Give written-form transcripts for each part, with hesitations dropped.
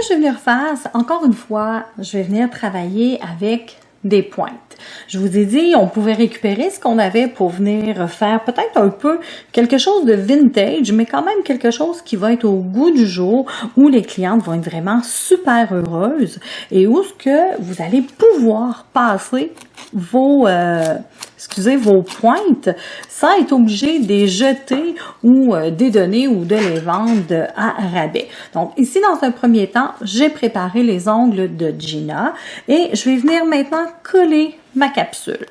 je vais venir faire, encore une fois, je vais venir travailler avec des pointes. Je vous ai dit, on pouvait récupérer ce qu'on avait pour venir faire peut-être un peu quelque chose de vintage, mais quand même quelque chose qui va être au goût du jour, où les clientes vont être vraiment super heureuses et où ce que vous allez pouvoir passer vos pointes sans être obligé de les jeter ou de les donner ou de les vendre à rabais. Donc ici, dans un premier temps, j'ai préparé les ongles de Gina et je vais venir maintenant coller ma capsule.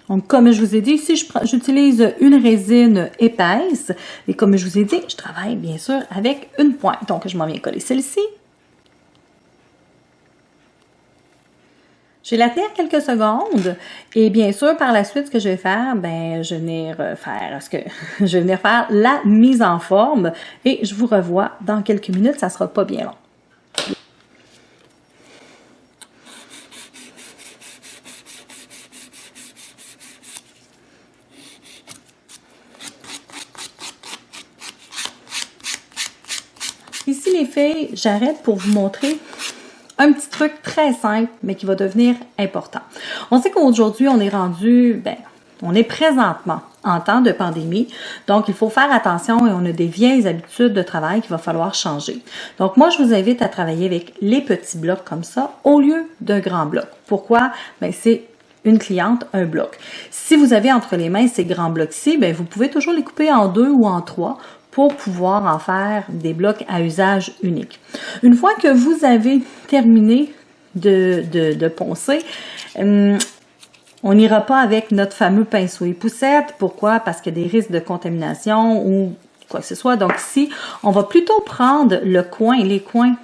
Donc, comme je vous ai dit, ici, j'utilise une résine épaisse et comme je vous ai dit, je travaille bien sûr avec une pointe. Donc, je m'en viens coller celle-ci. Je vais la tenir quelques secondes et bien sûr, par la suite, ce que je vais faire, je vais venir faire la mise en forme et je vous revois dans quelques minutes, ça sera pas bien long. Ici, les filles, j'arrête pour vous montrer un petit truc très simple, mais qui va devenir important. On sait qu'aujourd'hui, on est rendu, on est présentement en temps de pandémie, donc il faut faire attention et on a des vieilles habitudes de travail qu'il va falloir changer. Donc moi, je vous invite à travailler avec les petits blocs comme ça au lieu de grands blocs. Pourquoi? C'est une cliente, un bloc. Si vous avez entre les mains ces grands blocs-ci, vous pouvez toujours les couper en 2 ou en 3 pour pouvoir en faire des blocs à usage unique. Une fois que vous avez terminé de poncer, on n'ira pas avec notre fameux pinceau et poussette. Pourquoi? Parce qu'il y a des risques de contamination ou quoi que ce soit. Donc ici, on va plutôt prendre les coins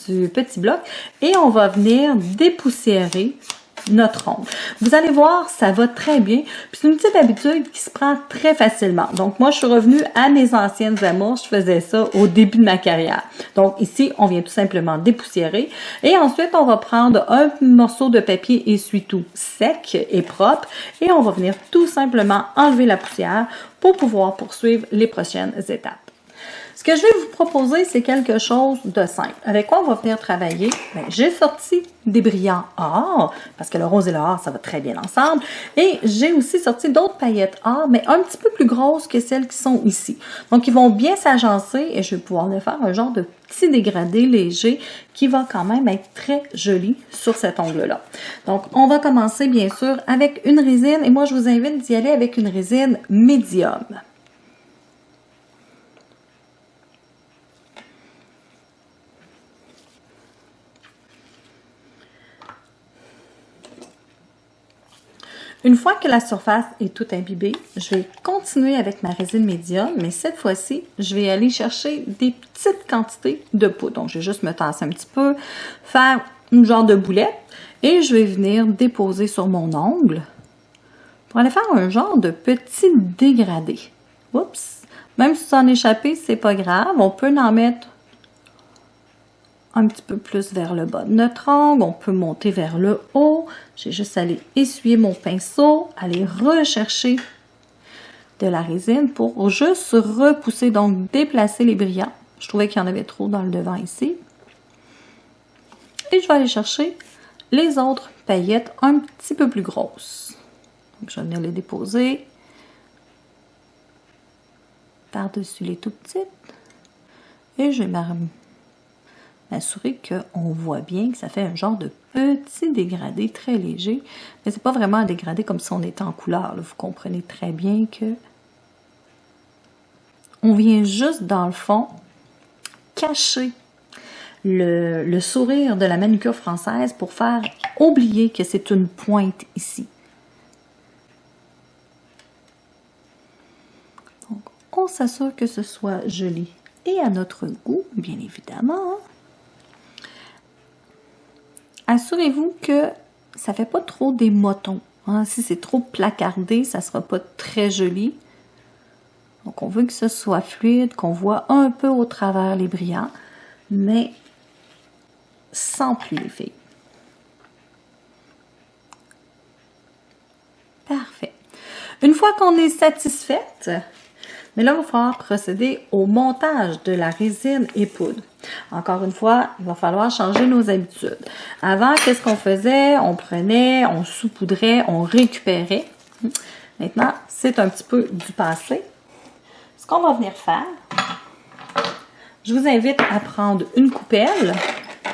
du petit bloc et on va venir dépoussiérer notre ongle. Vous allez voir, ça va très bien. Puis c'est une petite habitude qui se prend très facilement. Donc moi, je suis revenue à mes anciennes amours. Je faisais ça au début de ma carrière. Donc ici, on vient tout simplement dépoussiérer. Et ensuite, on va prendre un morceau de papier essuie-tout sec et propre. Et on va venir tout simplement enlever la poussière pour pouvoir poursuivre les prochaines étapes. Ce que je vais vous proposer, c'est quelque chose de simple. Avec quoi on va venir travailler? J'ai sorti des brillants or, parce que le rose et le or, ça va très bien ensemble. Et j'ai aussi sorti d'autres paillettes or, mais un petit peu plus grosses que celles qui sont ici. Donc, ils vont bien s'agencer et je vais pouvoir leur faire un genre de petit dégradé léger qui va quand même être très joli sur cet ongle-là. Donc, on va commencer bien sûr avec une résine et moi, je vous invite d'y aller avec une résine médium. Une fois que la surface est toute imbibée, je vais continuer avec ma résine médium, mais cette fois-ci, je vais aller chercher des petites quantités de poudre. Donc, je vais juste me tasser un petit peu, faire une genre de boulette et je vais venir déposer sur mon ongle pour aller faire un genre de petit dégradé. Oups! Même si ça en échappé, c'est pas grave. On peut en mettre un petit peu plus vers le bas de notre ongle, on peut monter vers le haut. J'ai juste à aller essuyer mon pinceau, aller rechercher de la résine pour juste repousser, donc déplacer les brillants. Je trouvais qu'il y en avait trop dans le devant ici. Et je vais aller chercher les autres paillettes un petit peu plus grosses. Donc, je vais venir les déposer par-dessus les tout petites. Et je vais m'assurer qu'on voit bien que ça fait un genre de petit dégradé très léger. Mais c'est pas vraiment un dégradé comme si on était en couleur. Là. Vous comprenez très bien que on vient juste, dans le fond, cacher le sourire de la manucure française pour faire oublier que c'est une pointe ici. Donc, on s'assure que ce soit joli et à notre goût, bien évidemment. Assurez-vous que ça ne fait pas trop des motons. Hein? Si c'est trop placardé, ça ne sera pas très joli. Donc, on veut que ce soit fluide, qu'on voit un peu au travers les brillants, mais sans plus les filles. Parfait. Une fois qu'on est satisfaite Mais là, il va falloir procéder au montage de la résine et poudre. Encore une fois, il va falloir changer nos habitudes. Avant, qu'est-ce qu'on faisait? On prenait, on saupoudrait, on récupérait. Maintenant, c'est un petit peu du passé. Ce qu'on va venir faire, je vous invite à prendre une coupelle,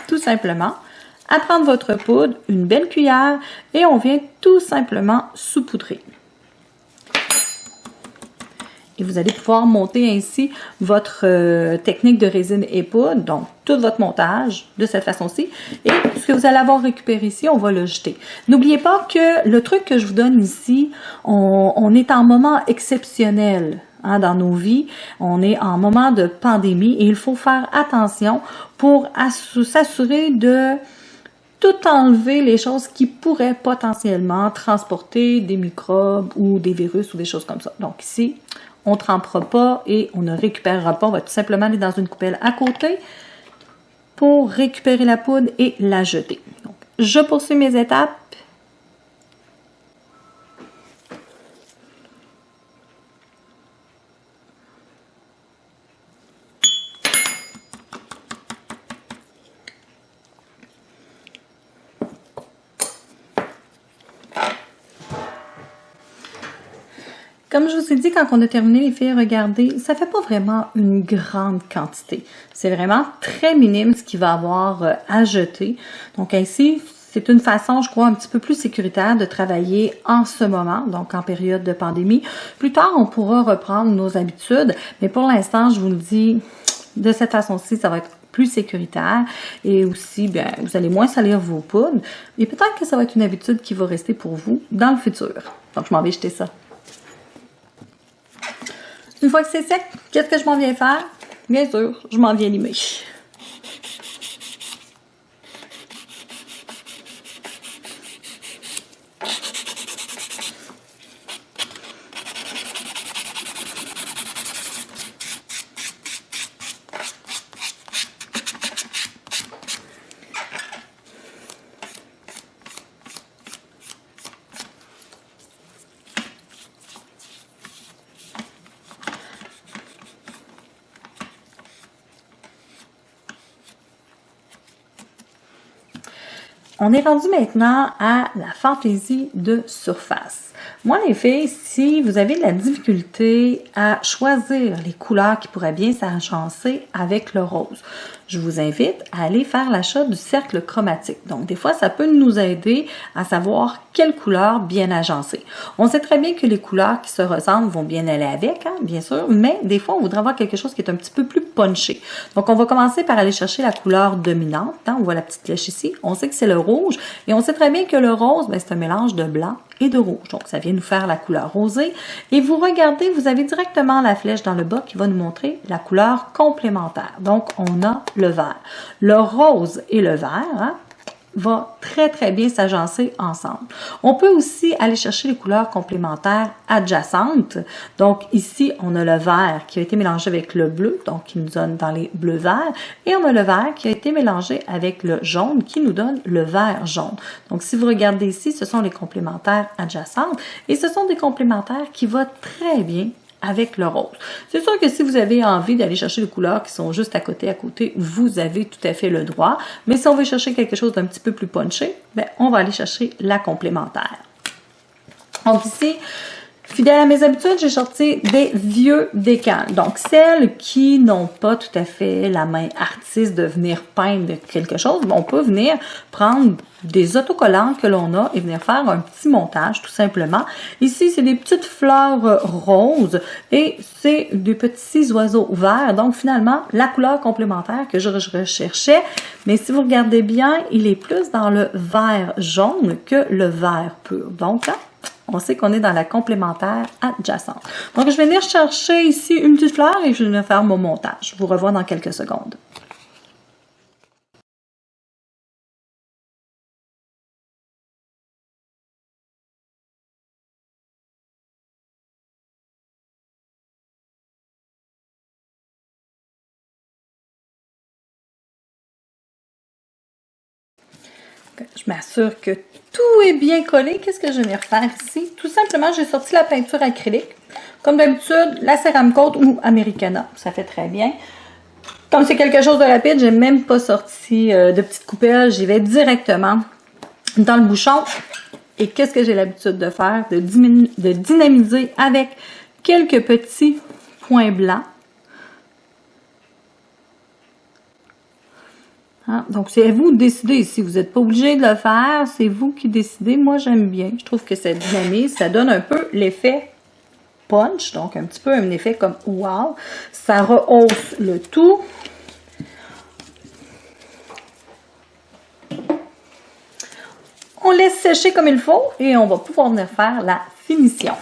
tout simplement, à prendre votre poudre, une belle cuillère, et on vient tout simplement saupoudrer. Et vous allez pouvoir monter ainsi votre technique de résine et poudre, donc tout votre montage de cette façon-ci. Et ce que vous allez avoir récupéré ici, on va le jeter. N'oubliez pas que le truc que je vous donne ici, on est en moment exceptionnel dans nos vies. On est en moment de pandémie et il faut faire attention pour s'assurer de tout enlever les choses qui pourraient potentiellement transporter des microbes ou des virus ou des choses comme ça. Donc ici, on ne trempera pas et on ne récupérera pas. On va tout simplement aller dans une coupelle à côté pour récupérer la poudre et la jeter. Donc, je poursuis mes étapes. Comme je vous ai dit, quand on a terminé, les filles, regardez, ça fait pas vraiment une grande quantité. C'est vraiment très minime ce qu'il va avoir à jeter. Donc ainsi, c'est une façon, je crois, un petit peu plus sécuritaire de travailler en ce moment, donc en période de pandémie. Plus tard, on pourra reprendre nos habitudes, mais pour l'instant, je vous le dis, de cette façon-ci, ça va être plus sécuritaire et aussi, bien, vous allez moins salir vos poudres et peut-être que ça va être une habitude qui va rester pour vous dans le futur. Donc, je m'en vais jeter ça. Une fois que c'est sec, qu'est-ce que je m'en viens faire? Bien sûr, je m'en viens limer. On est rendu maintenant à la fantaisie de surface. Moi, les filles, si vous avez de la difficulté à choisir les couleurs qui pourraient bien s'agencer avec le rose, je vous invite à aller faire l'achat du cercle chromatique. Donc, des fois, ça peut nous aider à savoir quelle couleur bien agencer. On sait très bien que les couleurs qui se ressemblent vont bien aller avec, bien sûr, mais des fois, on voudrait avoir quelque chose qui est un petit peu plus punché. Donc, on va commencer par aller chercher la couleur dominante. On voit la petite flèche ici. On sait que c'est le rouge et on sait très bien que le rose, c'est un mélange de blanc et de rouge. Donc, ça vient nous faire la couleur rosée. Et vous regardez, vous avez directement la flèche dans le bas qui va nous montrer la couleur complémentaire. Donc, on a le vert. Le rose et le vert va très, très bien s'agencer ensemble. On peut aussi aller chercher les couleurs complémentaires adjacentes. Donc, ici, on a le vert qui a été mélangé avec le bleu, donc qui nous donne dans les bleus verts. Et on a le vert qui a été mélangé avec le jaune qui nous donne le vert jaune. Donc, si vous regardez ici, ce sont les complémentaires adjacentes. Et ce sont des complémentaires qui vont très bien avec le rose. C'est sûr que si vous avez envie d'aller chercher les couleurs qui sont juste à côté, vous avez tout à fait le droit. Mais si on veut chercher quelque chose d'un petit peu plus punché, on va aller chercher la complémentaire. Donc ici, fidèle à mes habitudes, j'ai sorti des vieux décals. Donc, celles qui n'ont pas tout à fait la main artiste de venir peindre quelque chose, on peut venir prendre des autocollants que l'on a et venir faire un petit montage, tout simplement. Ici, c'est des petites fleurs roses et c'est des petits oiseaux verts. Donc, finalement, la couleur complémentaire que je recherchais, mais si vous regardez bien, il est plus dans le vert jaune que le vert pur. Donc, on sait qu'on est dans la complémentaire adjacente. Donc, je vais venir chercher ici une petite fleur et je vais faire mon montage. Je vous revois dans quelques secondes. Je m'assure que tout est bien collé. Qu'est-ce que je vais refaire ici? Tout simplement, j'ai sorti la peinture acrylique. Comme d'habitude, la Cerakote ou Americana. Ça fait très bien. Comme c'est quelque chose de rapide, j'ai même pas sorti de petite coupelle. J'y vais directement dans le bouchon. Et qu'est-ce que j'ai l'habitude de faire? De dynamiser avec quelques petits points blancs. Hein? Donc, c'est à vous de décider ici. Vous n'êtes pas obligé de le faire. C'est vous qui décidez. Moi, j'aime bien. Je trouve que ça dynamise. Ça donne un peu l'effet punch. Donc, un petit peu un effet comme wow. Ça rehausse le tout. On laisse sécher comme il faut et on va pouvoir venir faire la finition.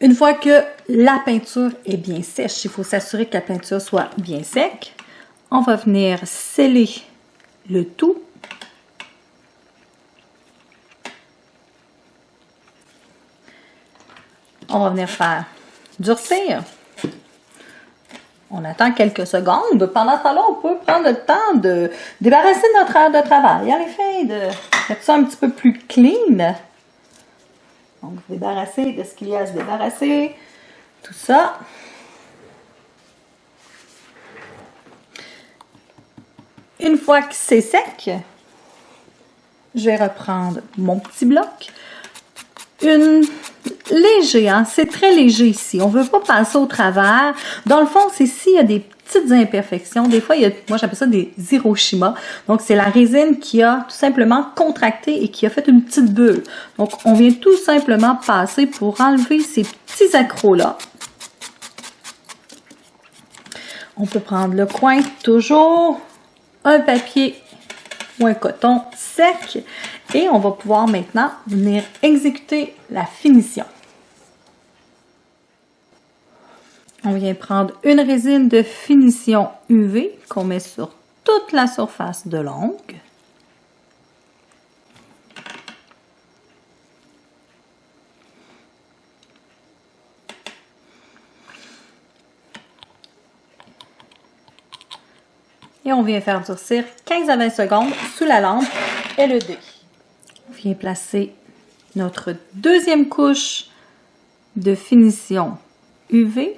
Une fois que la peinture est bien sèche, il faut s'assurer que la peinture soit bien sec. On va venir sceller le tout. On va venir faire durcir. On attend quelques secondes. Pendant ce temps-là, on peut prendre le temps de débarrasser notre aire de travail. En effet, de mettre ça un petit peu plus clean. Donc, débarrasser de ce qu'il y a à se débarrasser. Tout ça. Une fois que c'est sec, je vais reprendre mon petit bloc. Léger, hein? C'est très léger ici. On ne veut pas passer au travers. Dans le fond, c'est s'il y a des petites imperfections. Des fois, moi j'appelle ça des Hiroshima. Donc, c'est la résine qui a tout simplement contracté et qui a fait une petite bulle. Donc, on vient tout simplement passer pour enlever ces petits accros-là. On peut prendre le coin, toujours un papier ou un coton sec. Et on va pouvoir maintenant venir exécuter la finition. On vient prendre une résine de finition UV qu'on met sur toute la surface de l'ongle. Et on vient faire durcir 15 à 20 secondes sous la lampe LED. On vient placer notre deuxième couche de finition UV.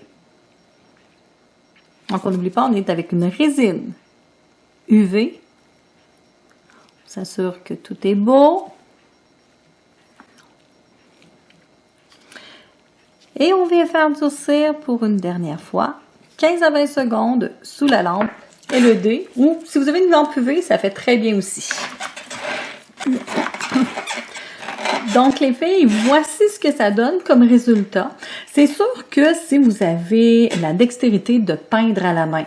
Donc, on n'oublie pas, on est avec une résine UV. On s'assure que tout est beau. Et on vient faire durcir pour une dernière fois 15 à 20 secondes sous la lampe LED. Ou si vous avez une lampe UV, ça fait très bien aussi. Donc, les filles, voici ce que ça donne comme résultat. C'est sûr que si vous avez la dextérité de peindre à la main,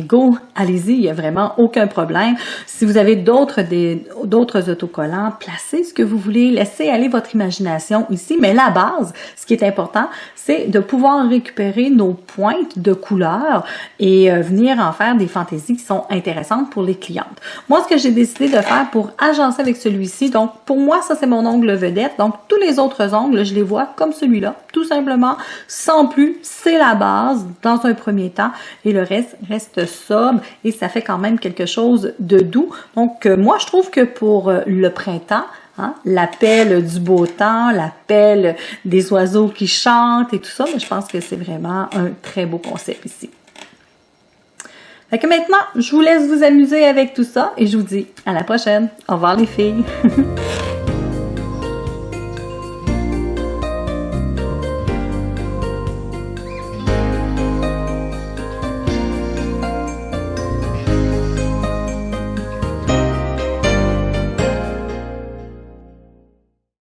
go, allez-y, il n'y a vraiment aucun problème. Si vous avez d'autres autocollants, placez ce que vous voulez, laissez aller votre imagination ici. Mais la base, ce qui est important, c'est de pouvoir récupérer nos pointes de couleurs et venir en faire des fantaisies qui sont intéressantes pour les clientes. Moi, ce que j'ai décidé de faire pour agencer avec celui-ci, donc pour moi, ça c'est mon ongle vedette. Donc tous les autres ongles, je les vois comme celui-là, tout simplement, sans plus. C'est la base dans un premier temps et le reste sobre et ça fait quand même quelque chose de doux. Donc, moi, je trouve que pour le printemps, hein, l'appel du beau temps, l'appel des oiseaux qui chantent et tout ça, mais je pense que c'est vraiment un très beau concept ici. Fait que maintenant, je vous laisse vous amuser avec tout ça et je vous dis à la prochaine. Au revoir les filles!